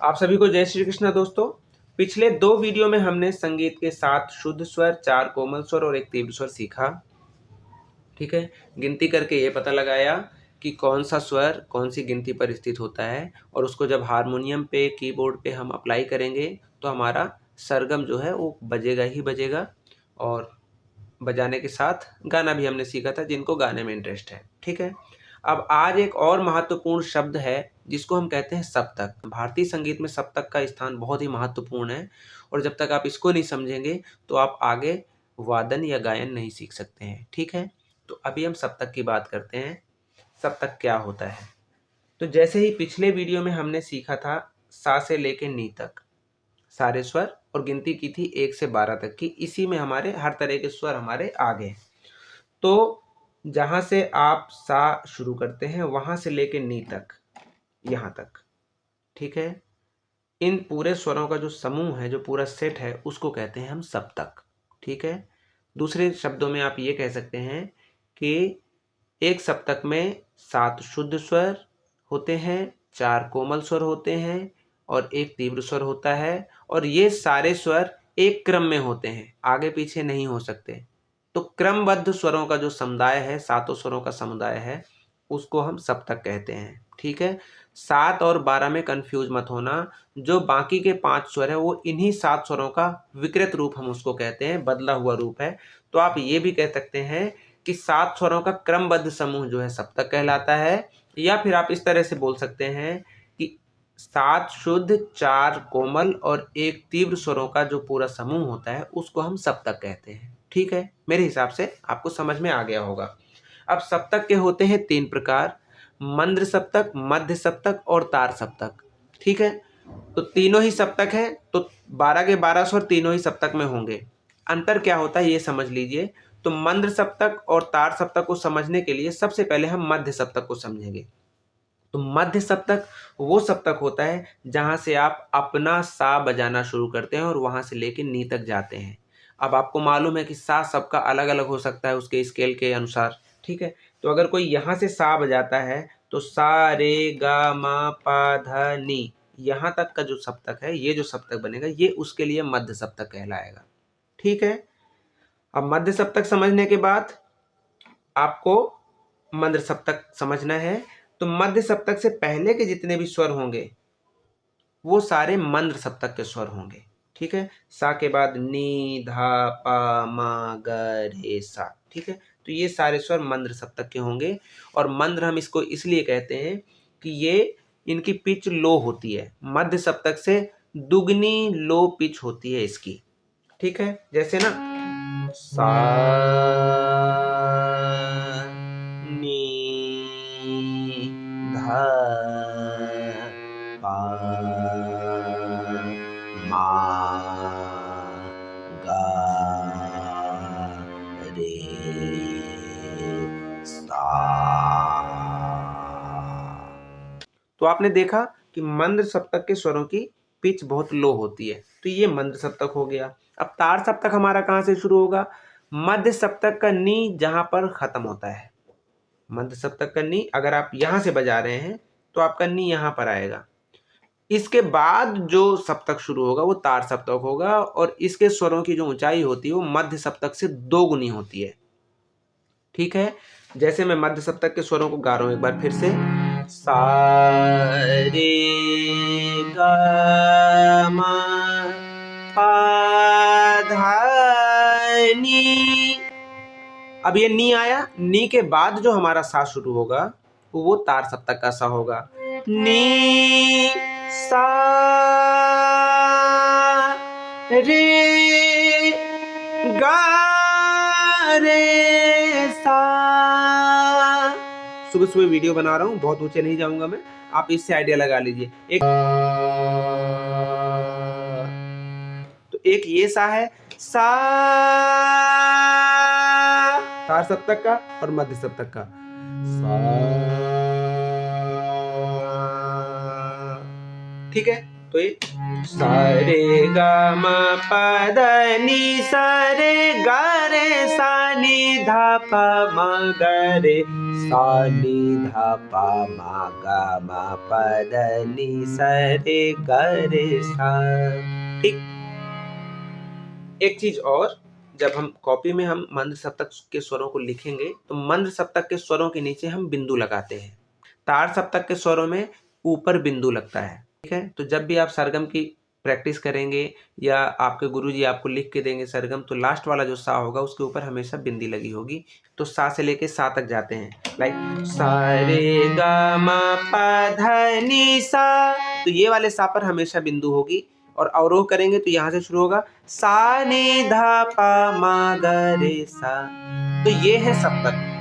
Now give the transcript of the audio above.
आप सभी को जय श्री कृष्ण दोस्तों। पिछले 2 वीडियो में हमने संगीत के 7 शुद्ध स्वर, 4 कोमल स्वर और 1 तीव्र स्वर सीखा। ठीक है, गिनती करके ये पता लगाया कि कौन सा स्वर कौन सी गिनती पर स्थित होता है और उसको जब हारमोनियम पे, कीबोर्ड पे हम अप्लाई करेंगे तो हमारा सरगम जो है वो बजेगा ही बजेगा। और बजाने के साथ गाना भी हमने सीखा था, जिनको गाने में इंटरेस्ट है। ठीक है, अब आज एक और महत्वपूर्ण शब्द है जिसको हम कहते हैं सप्तक। भारतीय संगीत में सप्तक का स्थान बहुत ही महत्वपूर्ण है और जब तक आप इसको नहीं समझेंगे तो आप आगे वादन या गायन नहीं सीख सकते हैं। ठीक है, तो अभी हम सप्तक की बात करते हैं। सप्तक क्या होता है? तो जैसे ही पिछले वीडियो में हमने सीखा था सा से लेके नी तक सारे स्वर और गिनती की थी 1 से 12 तक की, इसी में हमारे हर तरह के स्वर हमारे आगे। तो जहाँ से आप सा शुरू करते हैं वहाँ से लेके नी तक, यहाँ तक। ठीक है, इन पूरे स्वरों का जो समूह है, जो पूरा सेट है, उसको कहते हैं हम सप्तक। ठीक है, दूसरे शब्दों में आप ये कह सकते हैं कि एक सप्तक में 7 शुद्ध स्वर होते हैं, 4 कोमल स्वर होते हैं और 1 तीव्र स्वर होता है और ये सारे स्वर एक क्रम में होते हैं, आगे पीछे नहीं हो सकते। तो क्रमबद्ध स्वरों का जो समुदाय है, 7 स्वरों का समुदाय है, उसको हम सप्तक कहते हैं। ठीक है, 7 और 12 में कंफ्यूज मत होना। जो बाकी के 5 स्वर है वो इन्हीं 7 स्वरों का विकृत रूप हम उसको कहते हैं, बदला हुआ रूप है। तो आप ये भी कह सकते हैं कि 7 स्वरों का क्रमबद्ध समूह जो है सप्तक कहलाता है। या फिर आप इस तरह से बोल सकते हैं कि 7 शुद्ध, 4 कोमल और 1 तीव्र स्वरों का जो पूरा समूह होता है उसको हम सप्तक कहते हैं। ठीक है, मेरे हिसाब से आपको समझ में आ गया होगा। अब सप्तक के होते हैं 3 प्रकार: मंद्र सप्तक, मध्य सप्तक और तार सप्तक। ठीक है, तो तीनों ही सप्तक है, तो 12 के 12 स्वर तीनों ही सप्तक में होंगे। अंतर क्या होता है ये समझ लीजिए। तो मंद्र सप्तक और तार सप्तक को समझने के लिए सबसे पहले हम मध्य सप्तक को समझेंगे। तो मध्य सप्तक वो सप्तक होता है जहां से आप अपना सा बजाना शुरू करते हैं और वहां से लेके नी तक जाते हैं। अब आपको मालूम है कि सा सबका अलग अलग हो सकता है उसके स्केल के अनुसार। ठीक है, तो अगर कोई यहाँ से सा बजाता है तो सा रे गा मा पा धा नी, यहाँ तक का जो सप्तक है, ये जो सप्तक बनेगा ये उसके लिए मध्य सप्तक कहलाएगा। ठीक है, अब मध्य सप्तक समझने के बाद आपको मंद्र सप्तक समझना है। तो मध्य सप्तक से पहले के जितने भी स्वर होंगे वो सारे मंद्र सप्तक के स्वर होंगे। ठीक है, सा के बाद नी, धा, पा, मा, ग, रे, सा। ठीक है, तो ये सारे स्वर मंद्र सप्तक के होंगे और मंद्र हम इसको इसलिए कहते हैं कि ये इनकी पिच लो होती है, मध्य सप्तक से दुगनी लो पिच होती है इसकी। ठीक है, जैसे ना सा, नी, धा, पा, मा, गा, रे, सा। तो आपने देखा कि मंद्र सप्तक के स्वरों की पिच बहुत लो होती है, तो ये मंद्र सप्तक हो गया। अब तार सप्तक हमारा कहाँ से शुरू होगा? मध्य सप्तक का नी जहां पर खत्म होता है। मध्य सप्तक का नी अगर आप यहां से बजा रहे हैं तो आपका नी यहां पर आएगा। इसके बाद जो सप्तक शुरू होगा वो तार सप्तक होगा और इसके स्वरों की जो ऊंचाई होती है वो मध्य सप्तक से 2 गुनी होती है। ठीक है, जैसे मैं मध्य सप्तक के स्वरों को गा रहा हूं एक बार फिर से, सा रे गा मा पा धा नी। अब ये नी आया, नी के बाद जो हमारा सा शुरू होगा वो तार सप्तक का सा होगा। नी सा रे गा रे सा। सुबह सुबह वीडियो बना रहा हूँ, बहुत ऊंचे नहीं जाऊंगा मैं, आप इससे आइडिया लगा लीजिए। तो एक ये सा है, सा तार सप्तक का और मध्य सप्तक का सा। ठीक है, तो ये सा रे गा मा पा धा नी सा रे गा रे सा नी धा पा मा गा रे सा नी धा पा मा गा मा पा धा नी सा रे गा रे सा। ठीक। एक चीज और, जब हम कॉपी में हम मंद सप्तक के स्वरों को लिखेंगे तो मंद सप्तक के स्वरों के नीचे हम बिंदु लगाते हैं, तार सप्तक के स्वरों में ऊपर बिंदु लगता है। ठीक है, तो जब भी आप सरगम की प्रैक्टिस करेंगे या आपके गुरुजी आपको लिख के देंगे सरगम, तो लास्ट वाला जो सा होगा उसके ऊपर हमेशा बिंदी लगी होगी। तो सा से लेके सा तक जाते हैं, लाइक सा रे गा मा पा धा नी सा, तो ये वाले सा पर हमेशा बिंदु होगी। और अवरोह करेंगे तो यहां से शुरू होगा सा नी धा पा मा गा रे सा। तो ये है सप्तक।